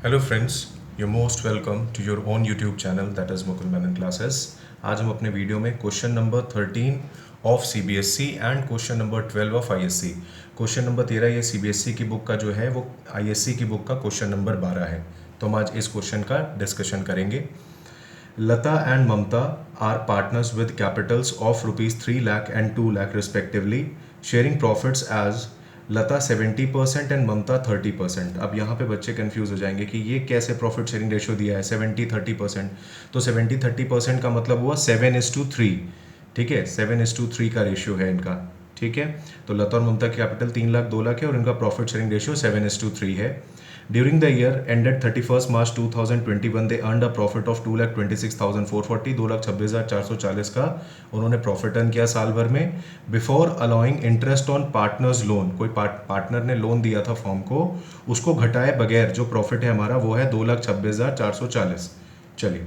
Hello friends, you most welcome to your own YouTube channel that is Mukul Menon classes. आज हम अपने video में question number 13 of CBSE and question number 12 of ISC. Question number 13 ये CBSE की book का जो है वो आईएससी की बुक का क्वेश्चन नंबर 12 है। तो हम आज इस क्वेश्चन का डिस्कशन करेंगे। Lata and Mamta are partners with capitals of rupees 3 lakh and 2 lakh respectively, sharing profits as Lata 70% and Mamata 30%। अब यहाँ पे बच्चे कंफ्यूज हो जाएंगे कि ये कैसे प्रॉफिट शेयरिंग रेशियो दिया है 70-30%। तो 70-30% का मतलब हुआ 7:3। ठीक है, 7:3 का रेशियो है इनका। ठीक है, तो लता और ममता की कैपिटल 3 लाख 2 लाख है और इनका प्रॉफिट शेयरिंग रेशियो 7:3 है। During the year ended 31st March 2021, they earned a profit of 2,26,440, 2,26,440 का उन्होंने प्रॉफिट अर्न किया साल भर में। Before allowing interest on partners loan, कोई पार्टनर ने लोन दिया था फॉर्म को, उसको घटाए बगैर जो प्रॉफिट है हमारा वो है 2,26,440। चलिए,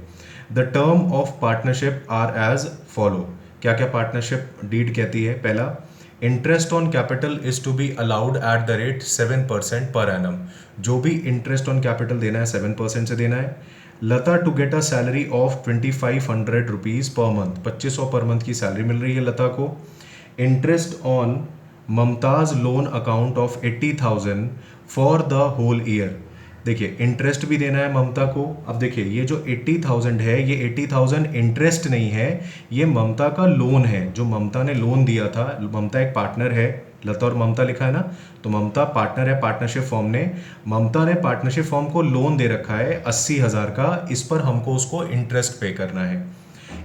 the term of partnership are as follow. क्या क्या पार्टनरशिप डीड कहती है? पहला, interest on capital is to be allowed at the rate 7% per annum. जो भी इंटरेस्ट ऑन कैपिटल देना है 7% से देना है। Lata to get a salary of 2500 rupees per month, 2500 per month की सैलरी मिल रही है लता को। Interest on Mamta's loan account of 80,000 for the whole year. देखिए, इंटरेस्ट भी देना है ममता को। अब देखिए, ये जो 80,000 है, ये 80,000 इंटरेस्ट नहीं है, ये ममता का लोन है जो ममता ने लोन दिया था। ममता एक पार्टनर है, लता और ममता लिखा है ना, तो ममता पार्टनर है पार्टनरशिप फॉर्म ने। ममता ने पार्टनरशिप फॉर्म को लोन दे रखा है 80,000 का, इस पर हमको उसको इंटरेस्ट पे करना है।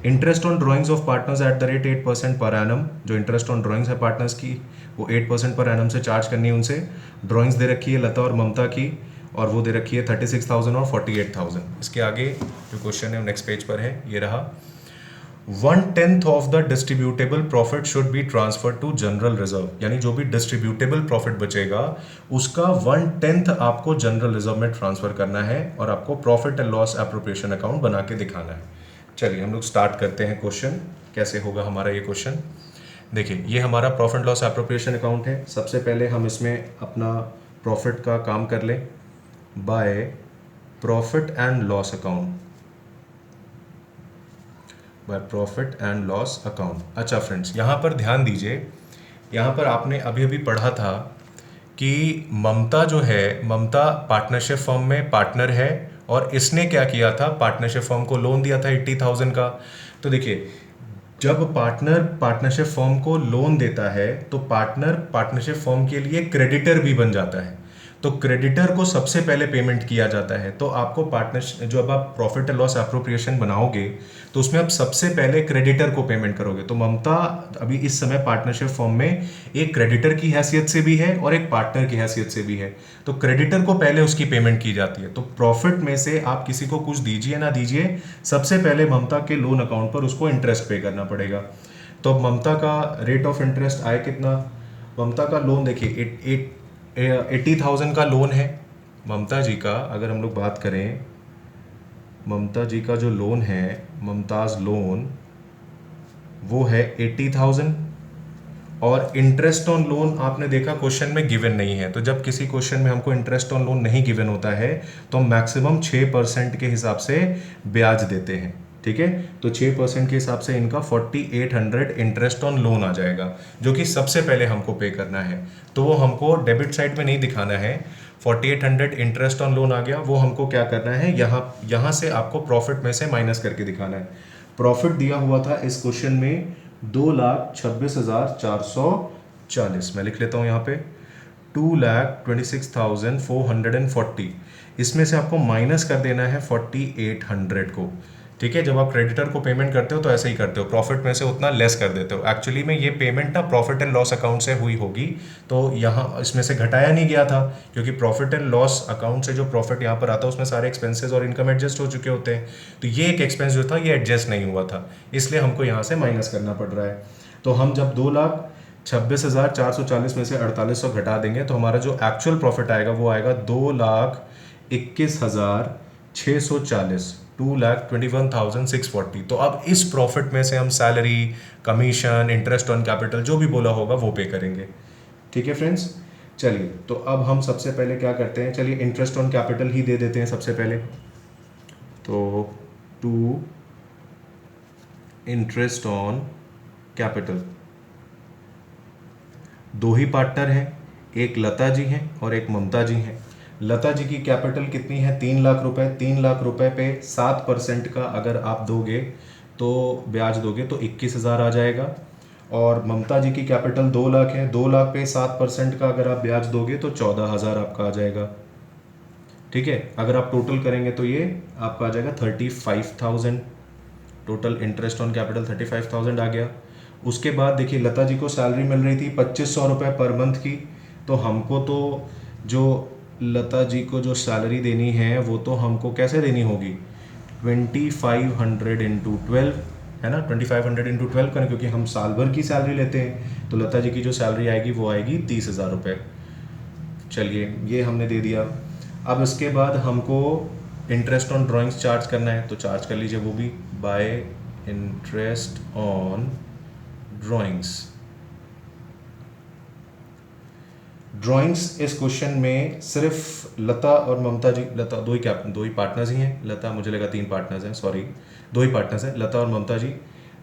Interest on drawings of partners eight the rate 8% per annum. जो इंटरेस्ट ऑन ड्राइंग्स है पार्टनर्स की वो 8% पर एनम से चार्ज करनी है उनसे। ड्राइंग्स दे रखी है लता और ममता की, और वो दे रखी है 36,000 और 48,000। इसके आगे जो क्वेश्चन है नेक्स्ट पेज पर है, ये रहा। 1/10 of the distributable profit should be transfer to general reserve. यानी जो भी डिस्ट्रीब्यूटेबल प्रॉफिट बचेगा उसका 1/10 आपको जनरल रिजर्व में ट्रांसफर करना है और आपको profit and loss appropriation account बना के दिखाना है। चलिए हम लोग स्टार्ट करते हैं क्वेश्चन। कैसे होगा हमारा ये क्वेश्चन? देखिए, ये हमारा प्रॉफिट लॉस एप्रोप्रिएशन अकाउंट है। सबसे पहले हम इसमें अपना प्रॉफिट का काम कर लें by profit and loss account, by profit and loss account. अच्छा फ्रेंड्स, यहाँ पर ध्यान दीजिए, यहाँ पर आपने अभी अभी पढ़ा था कि ममता जो है, ममता पार्टनरशिप फर्म में पार्टनर है और इसने क्या किया था, पार्टनरशिप फर्म को लोन दिया था 80,000 का। तो देखिए, जब पार्टनर पार्टनरशिप फर्म को लोन देता है तो पार्टनर पार्टनरशिप फर्म के लिए क्रेडिटर भी बन जाता है। तो क्रेडिटर को सबसे पहले पेमेंट किया जाता है। तो आपको पार्टनरशिप, जो अब आप प्रॉफिट एंड लॉस एप्रोप्रिएशन बनाओगे तो उसमें आप सबसे पहले क्रेडिटर को पेमेंट करोगे। तो ममता अभी इस समय पार्टनरशिप फॉर्म में एक क्रेडिटर की हैसियत से भी है और एक पार्टनर की हैसियत से भी है। तो क्रेडिटर को पहले उसकी पेमेंट की जाती है। तो प्रॉफिट में से आप किसी को कुछ दीजिए ना दीजिए, सबसे पहले ममता के लोन अकाउंट पर उसको इंटरेस्ट पे करना पड़ेगा। तो ममता का रेट ऑफ इंटरेस्ट आए कितना? ममता का लोन देखिए 80,000 का लोन है ममता जी का। अगर हम लोग बात करें, ममता जी का जो लोन है, ममताज लोन, वो है 80,000। और इंटरेस्ट ऑन लोन आपने देखा क्वेश्चन में गिवन नहीं है। तो जब किसी क्वेश्चन में हमको इंटरेस्ट ऑन लोन नहीं गिवन होता है तो हम मैक्सिमम 6% के हिसाब से ब्याज देते हैं। ठीक है, तो 6% के हिसाब से इनका 4800 इंटरेस्ट ऑन लोन आ जाएगा, जो कि सबसे पहले हमको पे करना है। तो वो हमको डेबिट साइड में नहीं दिखाना है। 4800 इंटरेस्ट ऑन लोन आ गया, वो हमको क्या करना है, यहाँ से आपको प्रॉफिट में से माइनस करके दिखाना है। प्रॉफिट दिया हुआ था इस क्वेश्चन में 2,26,440। मैं लिख लेता हूँ यहाँ पे 2,26,440। इसमें से आपको माइनस कर देना है 4800 को। ठीक है, जब आप क्रेडिटर को पेमेंट करते हो तो ऐसे ही करते हो, प्रॉफिट में से उतना लेस कर देते हो। एक्चुअली में ये पेमेंट ना प्रॉफिट एंड लॉस अकाउंट से हुई होगी, तो यहाँ इसमें से घटाया नहीं गया था, क्योंकि प्रॉफिट एंड लॉस अकाउंट से जो प्रॉफिट यहाँ पर आता है उसमें सारे एक्सपेंसेस और इनकम एडजस्ट हो चुके होते हैं। तो ये एक एक्सपेंस जो था ये एडजस्ट नहीं हुआ था, इसलिए हमको यहाँ से माइनस करना पड़ रहा है। तो हम जब 2,26,440 में से 4800 घटा देंगे तो हमारा जो एक्चुअल प्रॉफिट आएगा वो आएगा 2,21,640, 2,21,640। तो अब इस प्रॉफिट में से हम salary, commission, interest on capital जो भी बोला होगा वो पे करेंगे। ठीक है फ्रेंड्स, चलिए, तो अब हम सबसे पहले क्या करते हैं, चलिए इंटरेस्ट ऑन कैपिटल ही दे देते हैं सबसे पहले। तो टू इंटरेस्ट ऑन कैपिटल, दो ही पार्टनर हैं, एक लता जी हैं और एक ममता जी हैं। लता जी की कैपिटल कितनी है, 3 लाख रुपए। 3 लाख रुपए पे 7% का अगर आप दोगे तो ब्याज दोगे तो 21,000 आ जाएगा। और ममता जी की कैपिटल 2 लाख है, 2 लाख पे 7% का अगर आप ब्याज दोगे तो 14,000 आपका आ जाएगा। ठीक है, अगर आप टोटल करेंगे तो ये आपका आ जाएगा 35,000। टोटल इंटरेस्ट ऑन कैपिटल 35,000 आ गया। उसके बाद देखिए लता जी को सैलरी मिल रही थी 2500 रुपये पर मंथ की। तो हमको तो जो लता जी को जो सैलरी देनी है वो तो हमको कैसे देनी होगी, 2500 इंटू 12 है ना, 2500 इंटू 12 करें क्योंकि हम साल भर की सैलरी लेते हैं। तो लता जी की जो सैलरी आएगी वो आएगी 30,000 रुपये। चलिए ये हमने दे दिया। अब इसके बाद हमको इंटरेस्ट ऑन ड्राइंग्स चार्ज करना है, तो चार्ज कर लीजिए वो भी, bye interest on drawings. Drawings इस क्वेश्चन में सिर्फ लता और ममता जी, लता दो ही पार्टनर्स ही हैं, लता मुझे लगा 3 पार्टनर्स हैं, सॉरी 2 ही पार्टनर्स हैं, लता और ममता जी।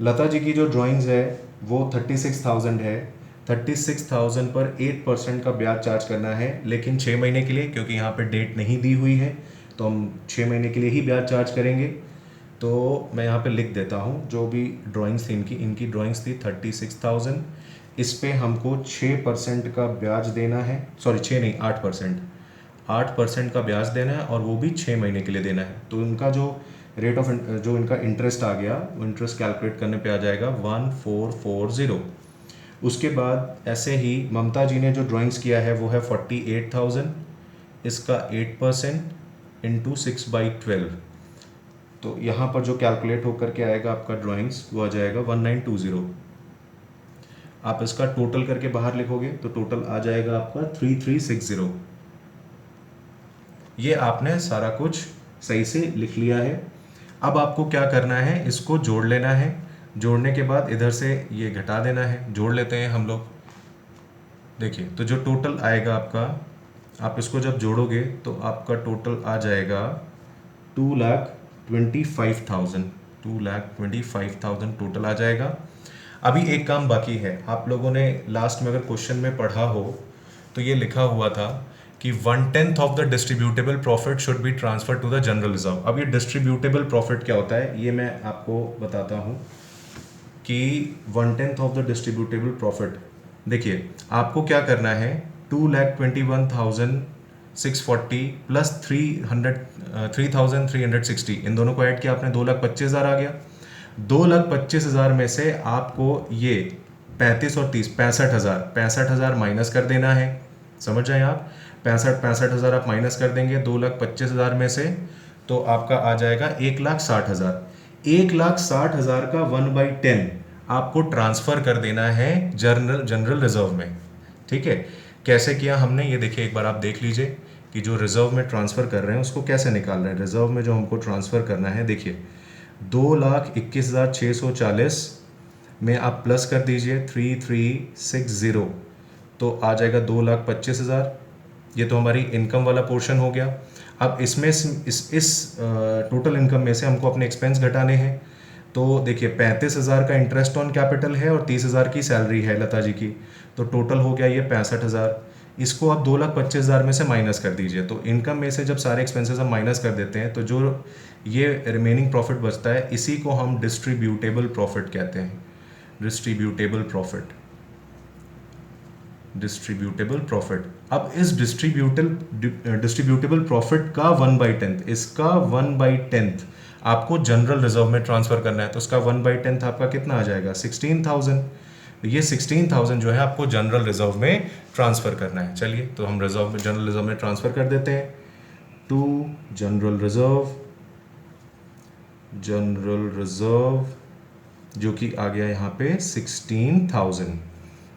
लता जी की जो ड्राइंग्स है वो 36,000 है। 36,000 पर 8% का ब्याज चार्ज करना है, लेकिन 6 महीने के लिए, क्योंकि यहाँ पे डेट नहीं दी हुई है तो हम 6 महीने के लिए ही ब्याज चार्ज करेंगे। तो मैं यहाँ पे लिख देता हूँ जो भी ड्राइंग्स थी इनकी ड्राइंग्स थी 36,000। इस पे हमको 6% का ब्याज देना है, सॉरी 6 नहीं 8%, 8% का ब्याज देना है और वो भी 6 महीने के लिए देना है। तो इनका जो रेट ऑफ जो इनका इंटरेस्ट आ गया वो इंटरेस्ट कैलकुलेट करने पे आ जाएगा 1440। उसके बाद ऐसे ही ममता जी ने जो ड्राइंग्स किया है वो है 48,000, इसका 8% इंटू 6/12। तो यहाँ पर जो कैलकुलेट होकर के आएगा आपका ड्राइंग्स वो आ जाएगा 1920। आप इसका टोटल करके बाहर लिखोगे तो टोटल आ जाएगा आपका 3360। ये आपने सारा कुछ सही से लिख लिया है। अब आपको क्या करना है, इसको जोड़ लेना है। जोड़ने के बाद इधर से ये घटा देना है, जोड़ लेते हैं हम लोग। देखिए तो जो टोटल आएगा आपका, आप इसको जब जोड़ोगे तो आपका टोटल आ जाएगा 2,25,000। 2,25,000 टोटल आ जाएगा। अभी एक काम बाकी है, आप लोगों ने लास्ट में अगर क्वेश्चन में पढ़ा हो तो ये लिखा हुआ था कि 1/10 of the distributable profit should be transfer to the general reserve. अब ये डिस्ट्रीब्यूटेबल प्रॉफिट क्या होता है ये मैं आपको बताता हूँ कि 1/10 ऑफ द डिस्ट्रीब्यूटेबल प्रॉफिट, देखिए आपको क्या करना है, 2,21,640 प्लस 3,360, इन दोनों को ऐड किया आपने, 2,25,000 आ गया। 2,25,000 में से आपको ये 35 और 30 65,000 माइनस कर देना है। समझ जाए आप, 65,000 आप माइनस कर देंगे 2,25,000 में से, तो आपका आ जाएगा 1,60,000। 1,60,000 का 1/10 आपको ट्रांसफर कर देना है जनरल रिजर्व में। ठीक है, कैसे किया हमने ये देखिए, एक बार आप देख लीजिए कि जो रिजर्व में ट्रांसफर कर रहे हैं उसको कैसे निकाल रहे हैं। रिजर्व में जो हमको ट्रांसफर करना है, देखिए 2,21,640 में आप प्लस कर दीजिए 3,360, तो आ जाएगा 2,25,000। ये तो हमारी इनकम वाला पोर्शन हो गया। अब इसमें इस टोटल इनकम में से हमको अपने एक्सपेंस घटाने हैं। तो देखिए 35,000 का इंटरेस्ट ऑन कैपिटल है और 30,000 की सैलरी है लता जी की, तो टोटल हो गया ये 65,000। इसको आप 2,25,000 में से माइनस कर दीजिए। तो इनकम में से जब सारे एक्सपेंसेस हम माइनस कर देते हैं तो जो ये रिमेनिंग प्रॉफिट बचता है इसी को हम डिस्ट्रीब्यूटेबल प्रॉफिट कहते हैं। Distributable profit, distributable profit. अब इस डिस्ट्रीब्यूटेबल प्रॉफिट का 1/10, इसका 1/10 आपको जनरल रिजर्व में ट्रांसफर करना है। तो इसका 1/10 आपका कितना आ जाएगा, 16,000। ये 16,000 जो है आपको जनरल रिजर्व में ट्रांसफर करना है। चलिए तो हम जनरल रिजर्व में ट्रांसफर कर देते हैं टू जनरल रिजर्व, जो कि आ गया यहाँ पे 16,000।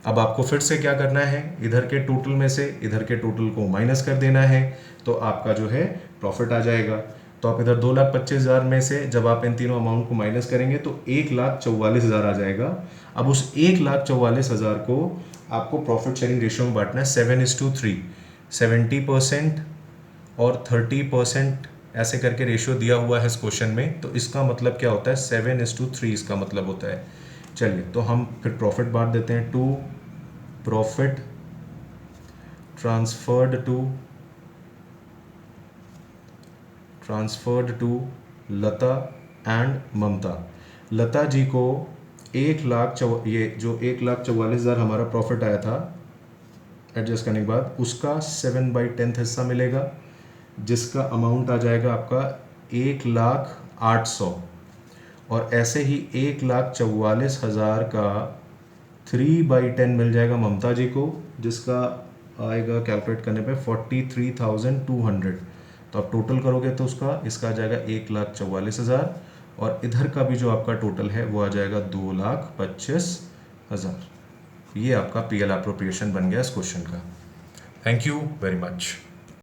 अब आपको फिर से क्या करना है, इधर के टोटल में से इधर के टोटल को माइनस कर देना है, तो आपका जो है प्रॉफिट आ जाएगा। तो आप इधर 2,25,000 में से जब आप इन तीनों अमाउंट को माइनस करेंगे तो 1,44,000 आ जाएगा। अब उस 1,44,000 को आपको प्रॉफिट शेयरिंग रेशियो में बांटना है 7:3, 70% और 30% ऐसे करके रेशियो दिया हुआ है इस क्वेश्चन में। तो इसका मतलब क्या होता है, 7:3 इसका मतलब होता है। चलिए तो हम फिर प्रॉफिट बांट देते हैं। To profit transferred to Lata and Mamata. Lata ji को 1,44,000 हमारा प्रॉफिट आया था एडजस्ट करने के बाद, उसका 7/10 हिस्सा मिलेगा, जिसका अमाउंट आ जाएगा आपका 1,08,000। और ऐसे ही 1,44,000 का 3/10 मिल जाएगा ममता जी को, जिसका आएगा कैलकुलेट करने पे 43,200। तो आप टोटल करोगे तो इसका आ जाएगा 1,44,000, और इधर का भी जो आपका टोटल है वो आ जाएगा 2,25,000। ये आपका पीएल अप्रोप्रिएशन बन गया इस क्वेश्चन का। Thank you very much.